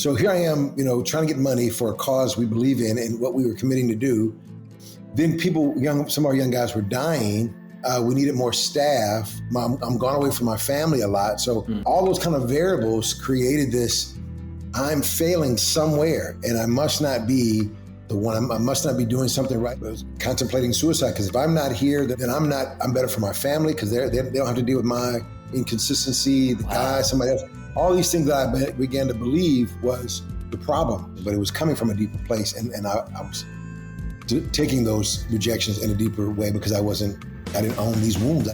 So here I am, trying to get money for a cause we believe in and what we were committing to do. Then some of our young guys were dying. We needed more staff. I'm gone away from my family a lot. So all those kind of variables created this, I'm failing somewhere and I must not be the one. I must not be doing something right. I was contemplating suicide because if I'm not here, then I'm better for my family because they don't have to deal with my inconsistency, the guy, somebody else. All these things that I began to believe was the problem, but it was coming from a deeper place. And I was taking those rejections in a deeper way because I didn't own these wounds.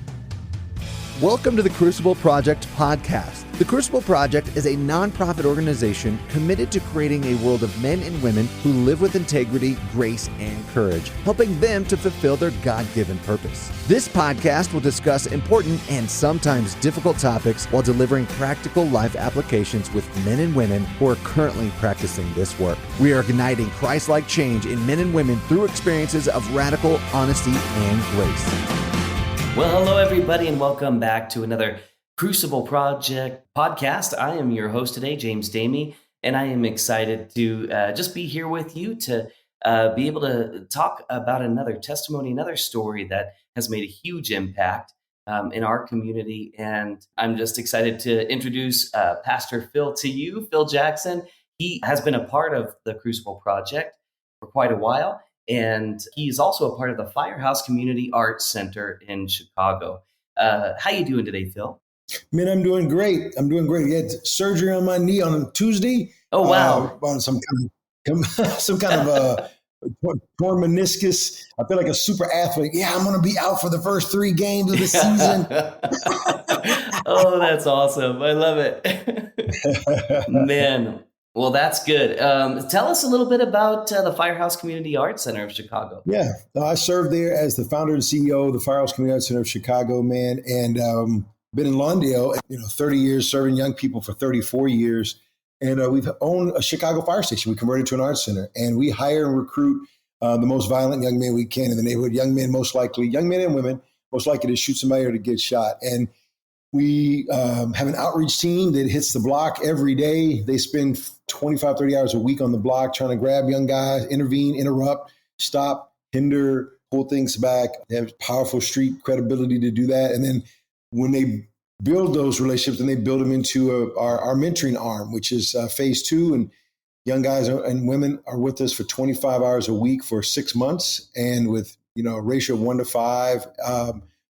Welcome to the Crucible Project Podcast. The Crucible Project is a nonprofit organization committed to creating a world of men and women who live with integrity, grace, and courage, helping them to fulfill their God-given purpose. This podcast will discuss important and sometimes difficult topics while delivering practical life applications with men and women who are currently practicing this work. We are igniting Christ-like change in men and women through experiences of radical honesty and grace. Well, hello, everybody, and welcome back to another Crucible Project Podcast. I am your host today, James Damey, and I am excited to just be here with you to be able to talk about another testimony, another story that has made a huge impact in our community. And I'm just excited to introduce Pastor Phil to you, Phil Jackson. He has been a part of the Crucible Project for quite a while. And he's also a part of the Firehouse Community Arts Center in Chicago. How you doing today, Phil? Man, I'm doing great. I had surgery on my knee on Tuesday. Oh, wow. On some kind of torn meniscus. I feel like a super athlete. Yeah, I'm going to be out for the first 3 games of the season. Oh, that's awesome. I love it. Man. Well, that's good. Tell us a little bit about the Firehouse Community Arts Center of Chicago. Yeah, I served there as the founder and CEO of the Firehouse Community Arts Center of Chicago, man, and been in Lawndale, 30 years, serving young people for 34 years. And we've owned a Chicago fire station. We converted to an arts center, and we hire and recruit the most violent young men we can in the neighborhood. Young men and women, most likely to shoot somebody or to get shot. And we have an outreach team that hits the block every day. They spend 25, 30 hours a week on the block trying to grab young guys, intervene, interrupt, stop, hinder, pull things back. They have powerful street credibility to do that. And then when they build those relationships, then they build them into our mentoring arm, which is phase 2. And young guys and women are with us for 25 hours a week for 6 months. And with, a ratio of 1 to 5,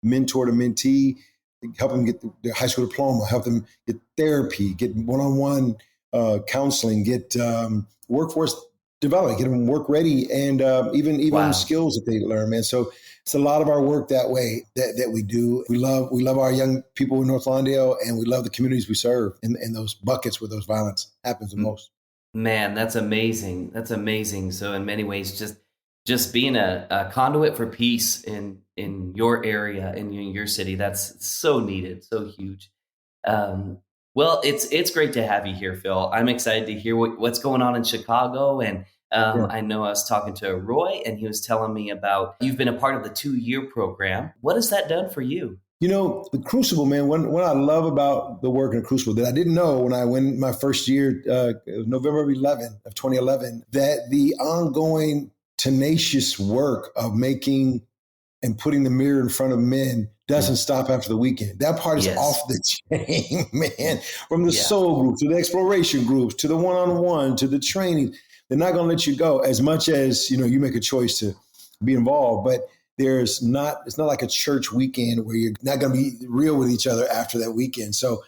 mentor to mentee, help them get their high school diploma, help them get therapy, get one-on-one counseling, get workforce development, get them work ready, and even Wow. skills that they learn, man. So it's a lot of our work that way that we do. We love our young people in North Lawndale, and we love the communities we serve in those buckets where those violence happens the most. Man, that's amazing. That's amazing. So in many ways, just being a conduit for peace in your area, in your city, that's so needed, so huge. Well, it's great to have you here, Phil. I'm excited to hear what's going on in Chicago. And I know I was talking to Roy, and he was telling me about you've been a part of the 2-year program. What has that done for you? The Crucible, man, what I love about the work in the Crucible that I didn't know when I went my first year, it was November 11 of 2011, that the ongoing tenacious work of making and putting the mirror in front of men doesn't stop after the weekend. That part is off the chain, man. From the soul groups to the exploration groups to the one-on-one to the training, they're not going to let you go as much as, you make a choice to be involved. But it's not like a church weekend where you're not going to be real with each other after that weekend. So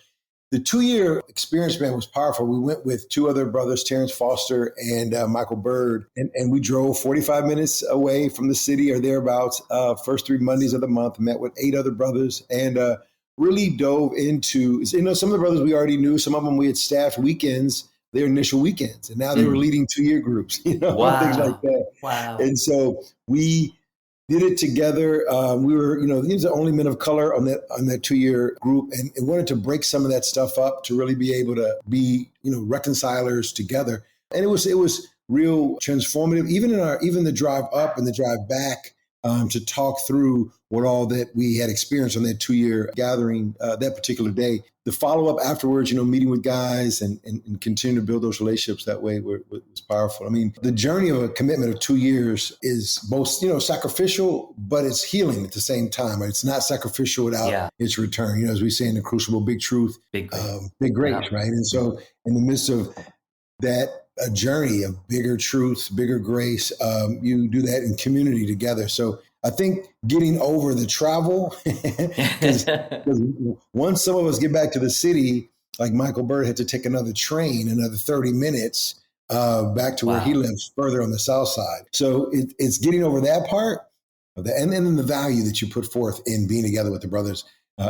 the 2-year experience, man, was powerful. We went with 2 other brothers, Terrence Foster and Michael Bird, and we drove 45 minutes away from the city or thereabouts, first 3 Mondays of the month, met with 8 other brothers, and really dove into, some of the brothers we already knew, some of them we had staffed weekends, their initial weekends, and now they were leading 2-year groups, Wow. things like that. Wow. And so we did it together. We were, these are only men of color on that 2-year group, and wanted to break some of that stuff up to really be able to be, reconcilers together. And it was real transformative. Even the drive up and the drive back, to talk through what all that we had experienced on that 2-year gathering that particular day. The follow-up afterwards, meeting with guys and continue to build those relationships that way was powerful. I mean, the journey of a commitment of 2 years is both, sacrificial, but it's healing at the same time. Right? It's not sacrificial without its return. As we say in the Crucible, big truth, big grace, right? And so in the midst of that, a journey of bigger truth, bigger grace, you do that in community together. So I think getting over the travel, because once some of us get back to the city, like Michael Bird had to take another train, another 30 minutes back to where he lives further on the south side. So it's getting over that part, and then the value that you put forth in being together with the brothers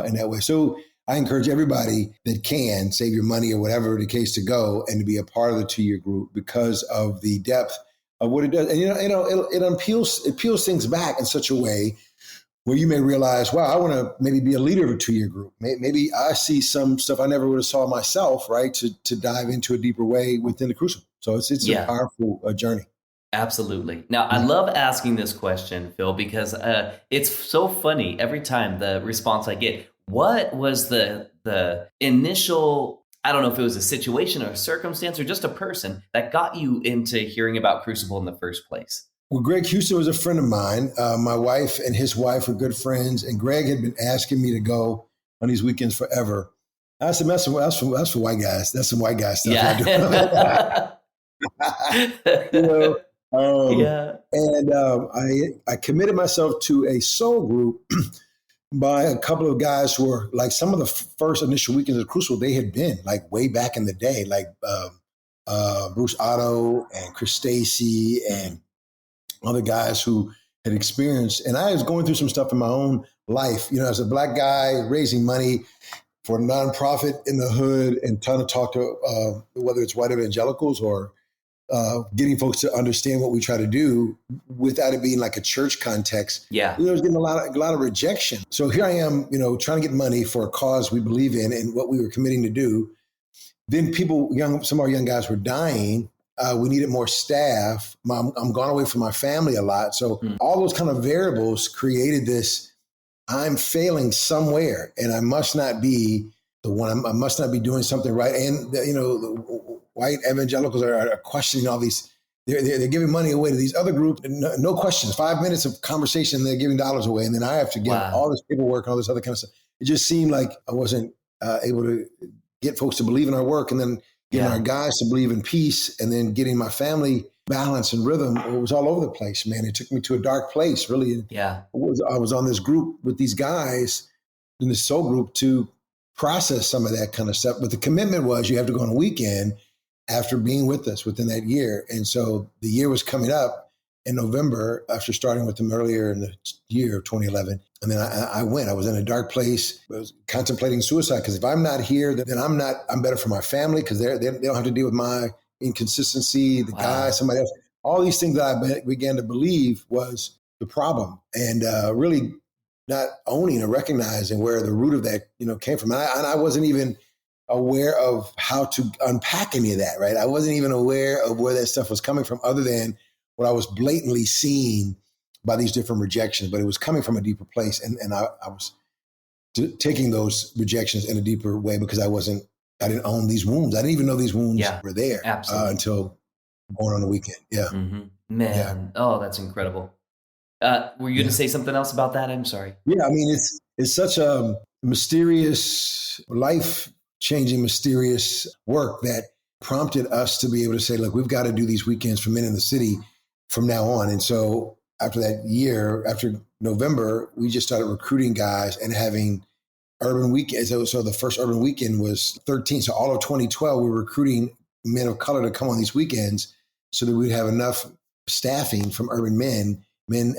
in that way. So I encourage everybody that can save your money or whatever the case to go and to be a part of the 2-year group because of the depth of what it does. And, it peels things back in such a way where you may realize, wow, I want to maybe be a leader of a 2-year group. Maybe I see some stuff I never would have saw myself, right, to dive into a deeper way within the Crucible. So it's a powerful journey. Absolutely. Now, I love asking this question, Phil, because it's so funny every time the response I get. What was the initial, I don't know if it was a situation or a circumstance or just a person that got you into hearing about Crucible in the first place? Well, Greg Houston was a friend of mine. My wife and his wife were good friends, and Greg had been asking me to go on these weekends forever. I said, that's for white guys. That's some white guy stuff. Yeah. And I committed myself to a soul group by a couple of guys who were like some of the first initial weekends of Crucible they had been, like way back in the day, like Bruce Otto and Chris Stacy and other guys who had experienced. And I was going through some stuff in my own life, as a Black guy raising money for a nonprofit in the hood and trying to talk to whether it's white evangelicals or getting folks to understand what we try to do without it being like a church context. Yeah. I was getting a lot of rejection. So here I am, trying to get money for a cause we believe in and what we were committing to do. Then some of our young guys were dying. We needed more staff. I'm gone away from my family a lot. So all those kind of variables created this, I'm failing somewhere and I must not be the one. I must not be doing something right. And, the white evangelicals are questioning all these. They're giving money away to these other groups. No questions. 5 minutes of conversation, they're giving dollars away. And then I have to get all this paperwork and all this other kind of stuff. It just seemed like I wasn't able to get folks to believe in our work and then getting our guys to believe in peace and then getting my family balance and rhythm. It was all over the place, man. It took me to a dark place, really. Yeah. I was on this group with these guys in this soul group to process some of that kind of stuff. But the commitment was you have to go on a weekend after being with us within that year. And so the year was coming up in November after starting with them earlier in the year of 2011. And then I went. I was in a dark place. I was contemplating suicide because if I'm not here, then I'm better for my family because they don't have to deal with my inconsistency, the guy, somebody else. All these things that I began to believe was the problem. And really not owning or recognizing where the root of that, came from. And I wasn't even aware of how to unpack any of that, right? I wasn't even aware of where that stuff was coming from other than what I was blatantly seeing by these different rejections, but it was coming from a deeper place. And I was taking those rejections in a deeper way because I didn't own these wounds. I didn't even know these wounds were there until going on the weekend. Yeah. Mm-hmm. Man. Yeah. Oh, that's incredible. Were you going to say something else about that? I'm sorry. Yeah. I mean, it's such a mysterious, life-changing, mysterious work that prompted us to be able to say, look, we've got to do these weekends for men in the city from now on. And so after that year, after November, we just started recruiting guys and having urban weekends. So the first urban weekend was 13. So all of 2012, we were recruiting men of color to come on these weekends so that we'd have enough staffing from urban men,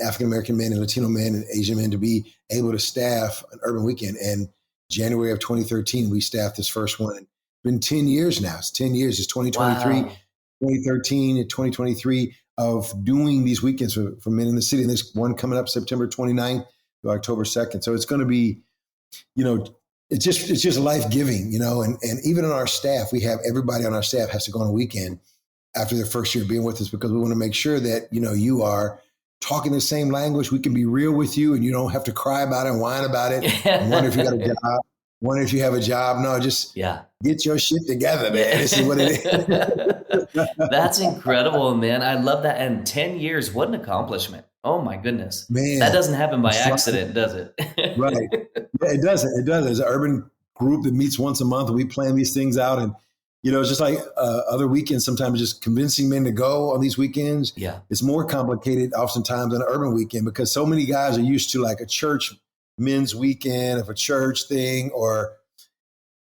African-American men and Latino men and Asian men to be able to staff an urban weekend. And January of 2013, we staffed this first one. It's been 10 years now. It's 10 years. It's 2023, 2013 and 2023 of doing these weekends for men in the city. And there's one coming up September 29th to October 2nd. So it's going to be, it's just life-giving, and even on our staff, we have everybody on our staff has to go on a weekend after their first year being with us because we want to make sure that, you are talking the same language. We can be real with you and you don't have to cry about it and whine about it. And wonder if you got a job. Wonder if you have a job. No, just get your shit together, man. This is what it is. That's incredible, man. I love that. And 10 years, what an accomplishment. Oh my goodness. Man. That doesn't happen by accident, does it? Right. Yeah, it doesn't. It doesn't. There's an urban group that meets once a month and we plan these things out. And, it's just like other weekends, sometimes just convincing men to go on these weekends. Yeah. It's more complicated oftentimes than an urban weekend because so many guys are used to like a church men's weekend of a church thing, or,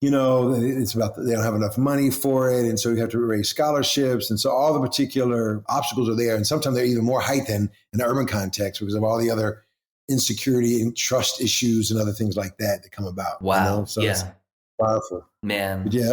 it's about they don't have enough money for it. And so you have to raise scholarships. And so all the particular obstacles are there. And sometimes they're even more heightened in the urban context because of all the other insecurity and trust issues and other things like that come about. Wow. So it's powerful. Man. But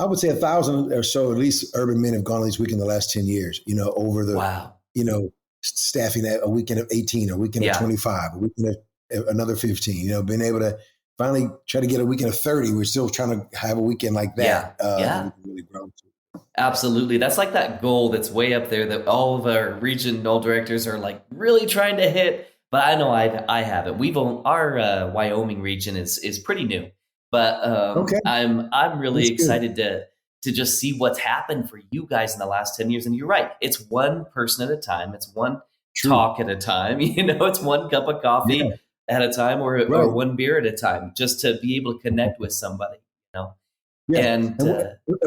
I would say 1,000 or so, at least urban men have gone on these weekends in the last 10 years, over the, staffing at a weekend of 18, a weekend of 25, a weekend of another 15, being able to finally try to get a weekend of 30. We're still trying to have a weekend like that. We can really grow to. Absolutely. That's like that goal that's way up there that all of our regional directors are like really trying to hit. But I know I haven't. Our Wyoming region is pretty new, but I'm really excited to just see what's happened for you guys in the last 10 years. And you're right. It's one person at a time. It's one talk at a time. It's one cup of coffee at a time or one beer at a time, just to be able to connect with somebody, Yeah. And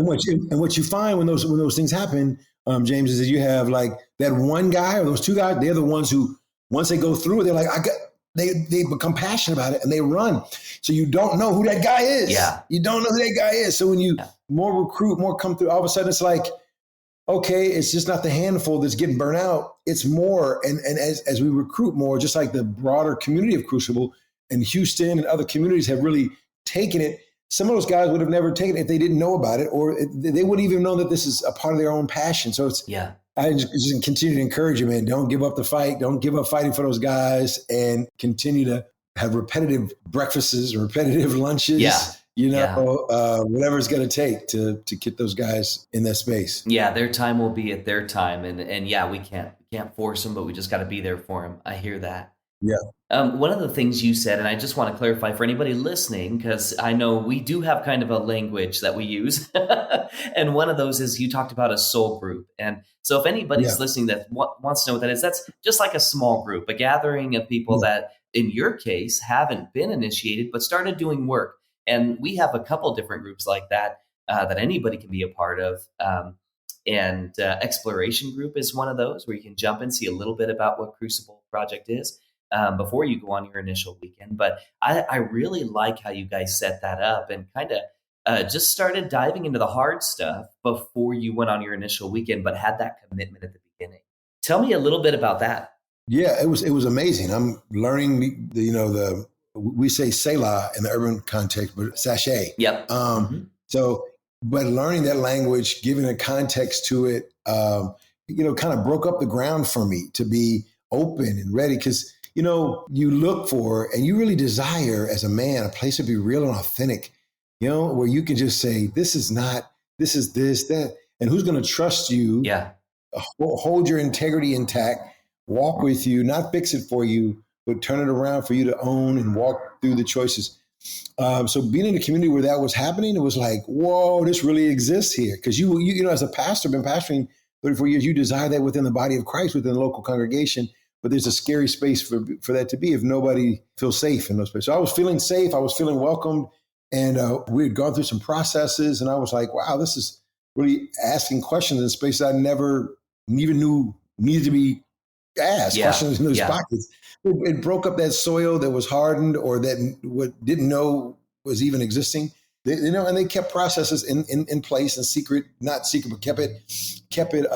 what you find when those things happen, James, is that you have like that one guy or those two guys, they're the ones who, once they go through it, they're like, they become passionate about it and they run. So you don't know who that guy is. Yeah. You don't know who that guy is. So when you more recruit, more come through, all of a sudden it's like, okay, it's just not the handful that's getting burnt out. It's more. And as we recruit more, just like the broader community of Crucible and Houston and other communities have really taken it. Some of those guys would have never taken it if they didn't know about it, or they wouldn't even know that this is a part of their own passion. So I just continue to encourage you, man. Don't give up the fight. Don't give up fighting for those guys, and continue to have repetitive breakfasts, repetitive lunches. Whatever it's going to take to get those guys in that space. Yeah, their time will be at their time, and we can't force them, but we just got to be there for them. I hear that. Yeah. One of the things you said, and I just want to clarify for anybody listening, because I know we do have kind of a language that we use. And one of those is you talked about a soul group. And so if anybody's listening that wants to know what that is, that's just like a small group, a gathering of people that in your case haven't been initiated, but started doing work. And we have a couple different groups like that, that anybody can be a part of. And Exploration Group is one of those where you can jump and see a little bit about what Crucible Project is. Before you go on your initial weekend. But I really like how you guys set that up and kind of just started diving into the hard stuff before you went on your initial weekend, but had that commitment at the beginning. Tell me a little bit about that. Yeah, it was amazing. I'm learning, we say Selah in the urban context, but sachet. Yep. So, but learning that language, giving a context to it, kind of broke up the ground for me to be open and ready, because you look for and you really desire as a man a place to be real and authentic, where you can just say, this is not, this is this, that, and who's going to trust you? Yeah. Hold your integrity intact, walk with you, not fix it for you, but turn it around for you to own and walk through the choices. So being in a community where that was happening, it was like, whoa, this really exists here. Because you as a pastor, been pastoring 34 years, you desire that within the body of Christ, within the local congregation. But there's a scary space for that to be if nobody feels safe in those places. So I was feeling safe. I was feeling welcomed. And we had gone through some processes. And I was like, wow, this is really asking questions in spaces I never even knew needed to be asked. Questions in those pockets. It broke up that soil that was hardened or that didn't know was even existing. And they kept processes in place and not secret, but kept it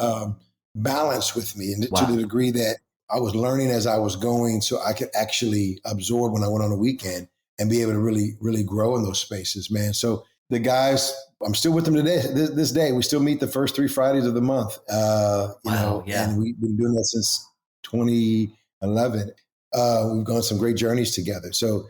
balanced with me, and to the degree that I was learning as I was going, so I could actually absorb when I went on a weekend and be able to really, really grow in those spaces, man. So the guys, I'm still with them today. This day, we still meet the first 3 Fridays of the month. And we've been doing that since 2011. We've gone some great journeys together. So,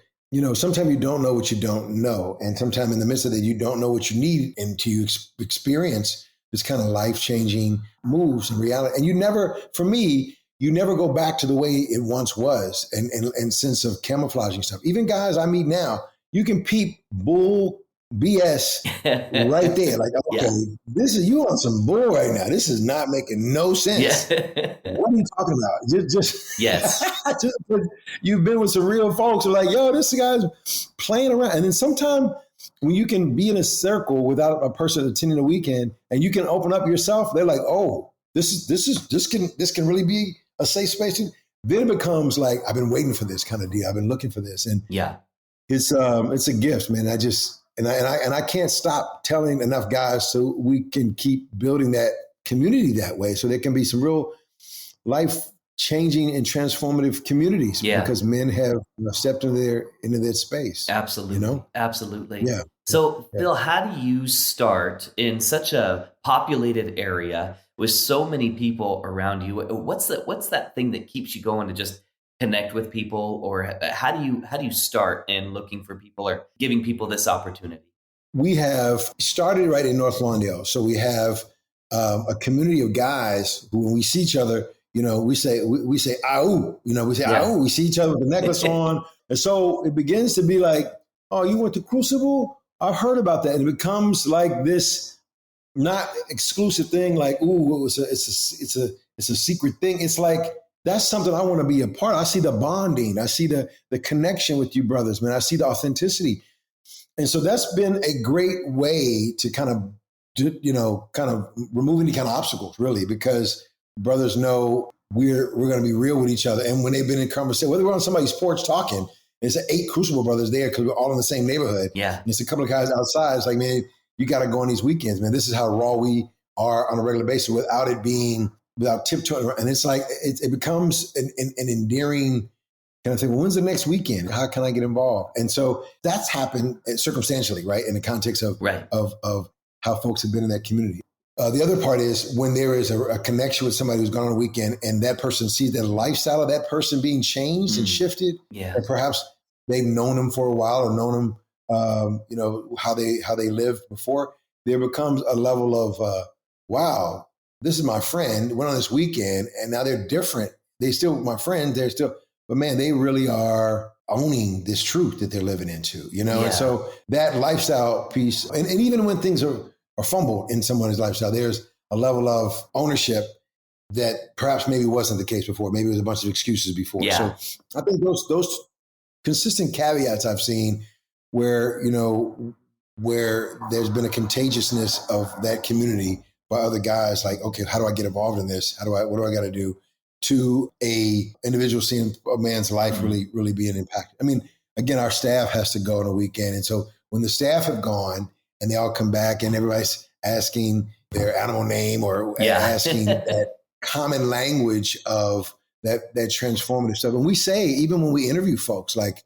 sometimes you don't know what you don't know. And sometimes in the midst of that, you don't know what you need until you experience this kind of life-changing moves in reality. And you never go back to the way it once was and sense of camouflaging stuff. Even guys I meet now, you can peep bull BS right there. Like, okay, this is, you on some bull right now. This is not making no sense. Yeah. What are you talking about? Just Yes. You've been with some real folks who are like, yo, this guy's playing around. And then sometimes when you can be in a circle without a person attending a weekend and you can open up yourself, they're like, oh, this can really be a safe space. Then it becomes like, I've been waiting for this kind of deal. I've been looking for this. And it's a gift, man. I can't stop telling enough guys so we can keep building that community that way. So there can be some real life-changing and transformative communities because men have stepped into that space. Absolutely. You know? Absolutely. Yeah. So Phil, how do you start in such a populated area with so many people around you? What's that thing that keeps you going to just connect with people, or how do you start in looking for people or giving people this opportunity? We have started right in North Lawndale. So we have a community of guys who, when we see each other, we say, "Ow," we say, "Ow," we see each other with the necklace on. And so it begins to be like, oh, you went to Crucible? I've heard about that. And it becomes like this not exclusive thing, like, ooh, it's a secret thing. It's like, that's something I want to be a part of. I see the bonding. I see the connection with you brothers, man. I see the authenticity. And so that's been a great way to kind of remove any kind of obstacles, really, because brothers know we're going to be real with each other. And when they've been in conversation, whether we're on somebody's porch talking, there's 8 Crucible brothers there because we're all in the same neighborhood. Yeah. And it's a couple of guys outside. It's like, man, you got to go on these weekends, man. This is how raw we are on a regular basis without tiptoeing. And it's like, it becomes an endearing kind of thing. Well, when's the next weekend? How can I get involved? And so that's happened circumstantially, right? In the context of how folks have been in that community. The other part is when there is a connection with somebody who's gone on a weekend and that person sees that lifestyle of that person being changed and shifted, and perhaps they've known them for a while or known them, how they lived before, there becomes a level of, wow, this is my friend, went on this weekend and now they're different. They still my friend, but man, they really are owning this truth that they're living into, And so that lifestyle piece, and even when things are fumbled in someone's lifestyle, there's a level of ownership that perhaps maybe wasn't the case before. Maybe it was a bunch of excuses before. Yeah. So I think those consistent caveats I've seen where there's been a contagiousness of that community by other guys, like, okay, how do I get involved in this? What do I got to do? To a individual seeing a man's life really being impacted. I mean, again, our staff has to go on a weekend. And so when the staff have gone and they all come back and everybody's asking their animal name or asking that common language of that transformative stuff. And we say, even when we interview folks, like,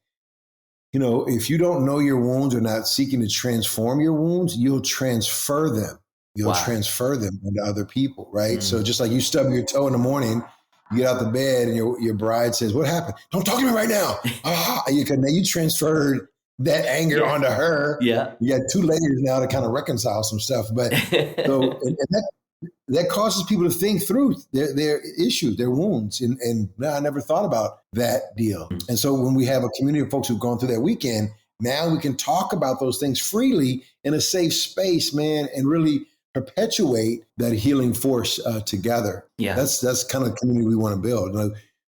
if you don't know your wounds or not seeking to transform your wounds, you'll transfer them. You'll transfer them into other people, right? So just like you stub your toe in the morning, you get out the bed and your bride says, "What happened? Don't talk to me right now." You transferred that anger onto her. Yeah. You got 2 layers now to kind of reconcile some stuff. But so and that causes people to think through their issues, their wounds. And I never thought about that deal. And so when we have a community of folks who've gone through that weekend, now we can talk about those things freely in a safe space, man, and really perpetuate that healing force together. Yeah, that's kind of the community we want to build.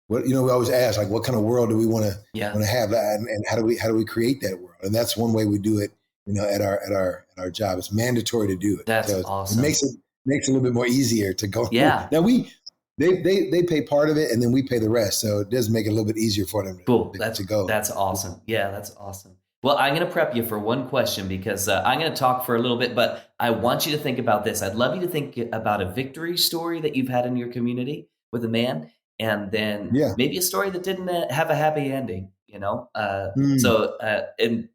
We always ask, like, what kind of world do we want to have, and how do we create that world? And that's one way we do it. At our job, it's mandatory to do it. That's awesome. It makes it a little bit more easier to go. Yeah. Now they pay part of it, and then we pay the rest, so it does make it a little bit easier for them to go. That's awesome. Yeah, that's awesome. Well, I'm going to prep you for one question because I'm going to talk for a little bit, but I want you to think about this. I'd love you to think about a victory story that you've had in your community with a man, and then maybe a story that didn't have a happy ending, So, and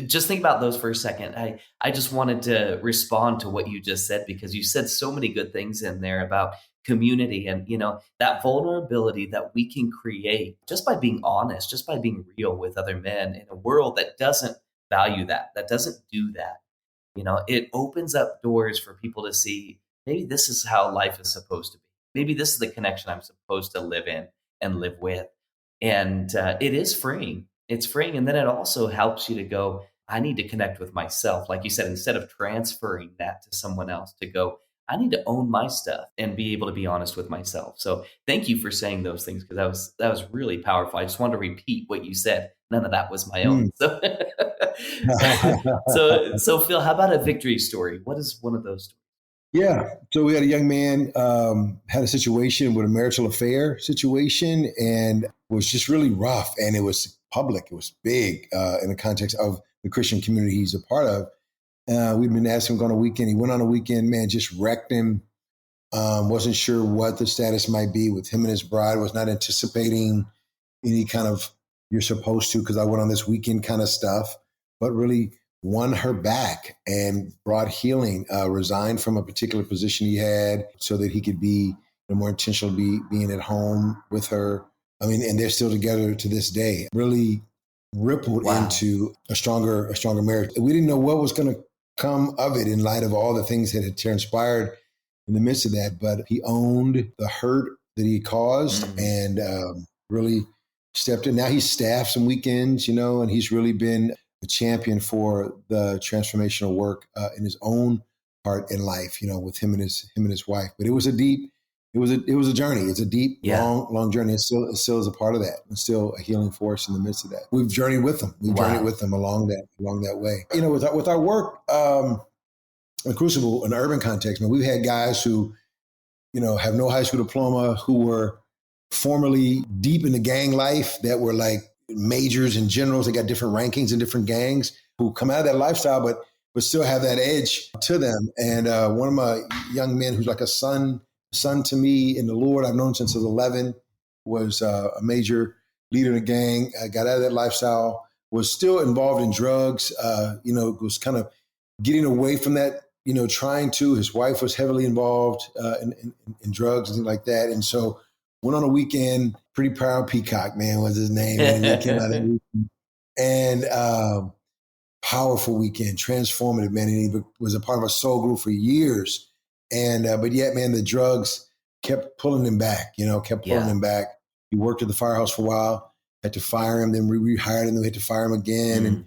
just think about those for a second. I just wanted to respond to what you just said because you said so many good things in there about community and, that vulnerability that we can create just by being honest, just by being real with other men in a world that doesn't value that doesn't do that. It opens up doors for people to see maybe this is how life is supposed to be. Maybe this is the connection I'm supposed to live in and live with. And it is freeing. It's freeing. And then it also helps you to go, I need to connect with myself. Like you said, instead of transferring that to someone else, to go, I need to own my stuff and be able to be honest with myself. So thank you for saying those things, because that was really powerful. I just wanted to repeat what you said. None of that was my own. So, so Phil, how about a victory story? What is one of those stories? Yeah. So we had a young man had a situation with a marital affair situation, and was just really rough. And it was public. It was big in the context of the Christian community he's a part of. We'd been asking him to go on a weekend. He went on a weekend, man, just wrecked him. Wasn't sure what the status might be with him and his bride. Was not anticipating any kind of you're supposed to, because I went on this weekend kind of stuff, but really won her back and brought healing, resigned from a particular position he had so that he could be more intentional, being at home with her. I mean, and they're still together to this day. Really rippled into a stronger marriage. We didn't know what was going to come of it in light of all the things that had transpired in the midst of that, but he owned the hurt that he caused and really stepped in. Now he staffed some weekends, and he's really been a champion for the transformational work in his own part in life, with him and his wife. But it was a journey. It's a deep, long journey. It still is a part of that. It's still a healing force in the midst of that. We've journeyed with them. We've journeyed with them along that way. With our work in Crucible, in the urban context, man, we've had guys who, have no high school diploma, who were formerly deep in the gang life, that were like majors and generals. They got different rankings in different gangs, who come out of that lifestyle, but still have that edge to them. And one of my young men, who's like a son to me in the Lord, I've known since I was 11, was a major leader in the gang, got out of that lifestyle, was still involved in drugs, was kind of getting away from that, trying to. His wife was heavily involved in drugs and things like that. And so went on a weekend, Pretty Proud Peacock, man, was his name. And he came out of the weekend. And powerful weekend, transformative, man. And he was a part of a soul group for years. And, but yet, man, the drugs kept pulling him back, him back. He worked at the firehouse for a while, had to fire him, then we rehired him, then we had to fire him again. And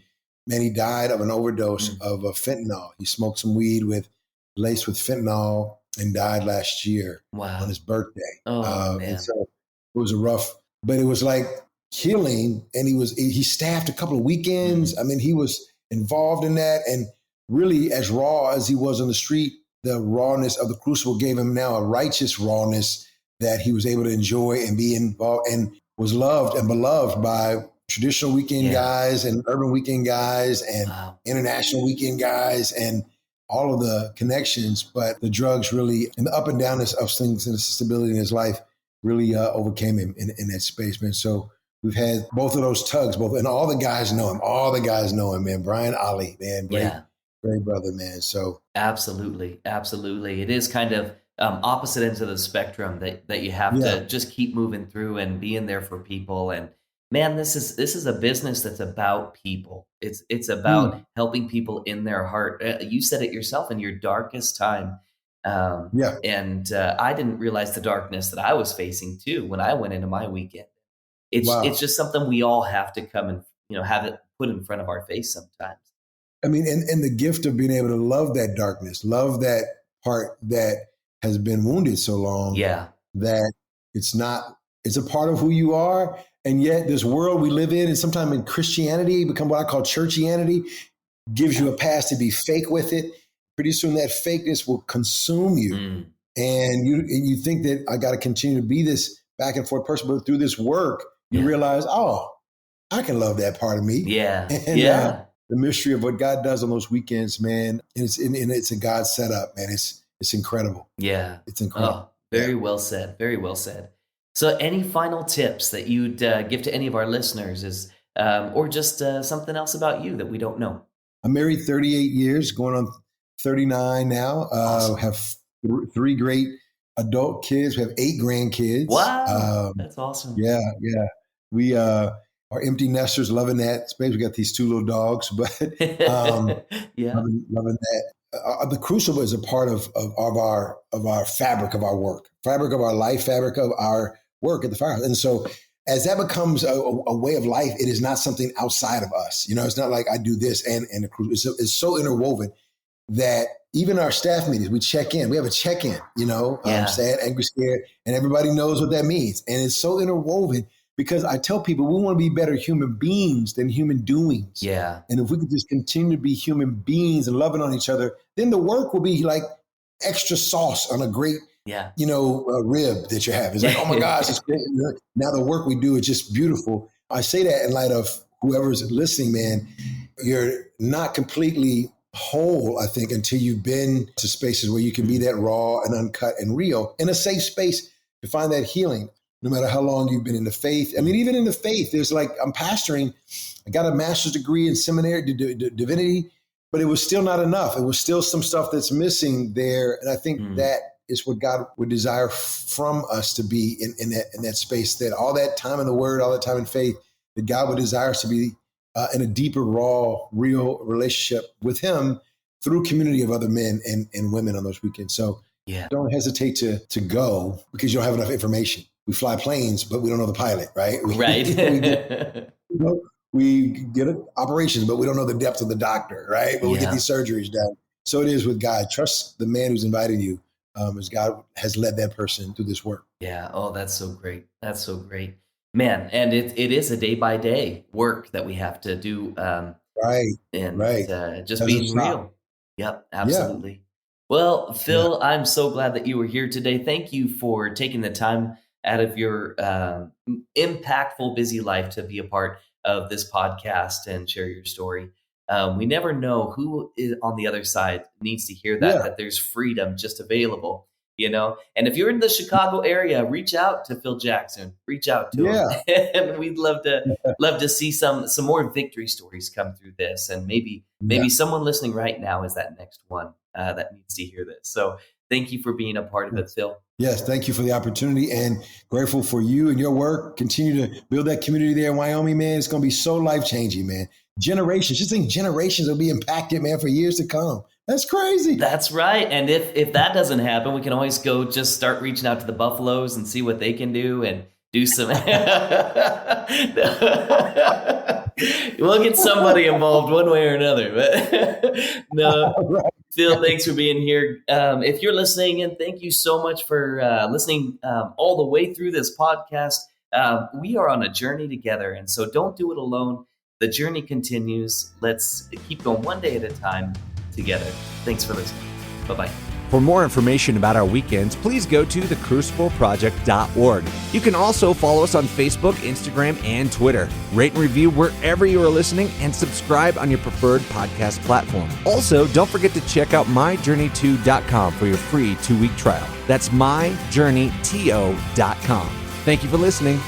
man, he died of an overdose of fentanyl. He smoked some weed laced with fentanyl and died last year on his birthday. Man. And so it was but it was like healing. And he staffed a couple of weekends. I mean, he was involved in that. And really, as raw as he was on the street, the rawness of the Crucible gave him now a righteous rawness that he was able to enjoy and be involved, and was loved and beloved by traditional weekend guys and urban weekend guys and international weekend guys and all of the connections. But the drugs really, and the up and downness of things and the stability in his life really overcame him in that space, man. So we've had both of those tugs, and all the guys know him. All the guys know him, man. Brian Ollie, man, great brother, man. So absolutely. It is kind of opposite ends of the spectrum that you have to just keep moving through and being there for people. And man, this is a business that's about people. It's about helping people in their heart. You said it yourself, in your darkest time. And I didn't realize the darkness that I was facing too when I went into my weekend. It's just something we all have to come and have it put in front of our face sometimes. I mean, and the gift of being able to love that darkness, love that part that has been wounded so long, that it's a part of who you are. And yet this world we live in, and sometimes in Christianity, become what I call churchianity, gives you a pass to be fake with it. Pretty soon that fakeness will consume you. And you think that I got to continue to be this back and forth person, but through this work, you realize, I can love that part of me. The mystery of what God does on those weekends, man, and it's a God setup, man. It's incredible. Yeah. It's incredible. Very well said. Very well said. So any final tips that you'd give to any of our listeners or just something else about you that we don't know? I'm married 38 years, going on 39 now. Awesome. Have 3 great adult kids. We have 8 grandkids. Wow. That's awesome. Yeah. We are empty nesters, loving that space. We got these 2 little dogs, but loving that. the Crucible is a part of our fabric of our work, fabric of our life, fabric of our work at the Firehouse. And so as that becomes a way of life, it is not something outside of us. It's not like I do this and the Crucible. It's so interwoven that even our staff meetings, we check in. We have a check-in, sad, angry, scared, and everybody knows what that means. And it's so interwoven because I tell people we want to be better human beings than human doings. Yeah. And if we could just continue to be human beings and loving on each other, then the work will be like extra sauce on a great, rib that you have. It's like, oh my gosh, it's great. Now the work we do is just beautiful. I say that in light of whoever's listening, man. You're not completely whole, I think, until you've been to spaces where you can be that raw and uncut and real in a safe space to find that healing, no matter how long you've been in the faith. I mean, even in the faith, there's like, I'm pastoring, I got a master's degree in seminary, divinity, but it was still not enough. It was still some stuff that's missing there. And I think that is what God would desire from us to be in that space, that all that time in the word, all that time in faith, that God would desire us to be in a deeper, raw, real relationship with him through community of other men and women on those weekends. So don't hesitate to go because you don't have enough information. We fly planes, but we don't know the pilot, right? Right. We get operations, but we don't know the depth of the doctor, right? But we get these surgeries done. So it is with God. Trust the man who's inviting you as God has led that person through this work. Yeah. Oh, that's so great. That's so great. Man, and it is a day-by-day work that we have to do. Just being real. Yep, absolutely. Yeah. Well, Phil, I'm so glad that you were here today. Thank you for taking the time out of your impactful, busy life to be a part of this podcast and share your story. We never know who is on the other side needs to hear that there's freedom just available, And if you're in the Chicago area, reach out to Phil Jackson, reach out to him. And we'd love to see some more victory stories come through this. And maybe someone listening right now is that next one that needs to hear this. So thank you for being a part of it, Phil. Yes, thank you for the opportunity and grateful for you and your work. Continue to build that community there in Wyoming, man. It's going to be so life-changing, man. Generations, just think generations will be impacted, man, for years to come. That's crazy. That's right. And if that doesn't happen, we can always go just start reaching out to the Buffaloes and see what they can do and do some. We'll get somebody involved one way or another. But no, right. Phil, thanks for being here. If you're listening, and thank you so much for listening all the way through this podcast. We are on a journey together, and so don't do it alone. The journey continues. Let's keep going one day at a time together. Thanks for listening. Bye-bye. For more information about our weekends, please go to thecrucibleproject.org. You can also follow us on Facebook, Instagram, and Twitter. Rate and review wherever you are listening and subscribe on your preferred podcast platform. Also, don't forget to check out myjourney2.com for your free 2-week trial. That's myjourneyto.com. Thank you for listening.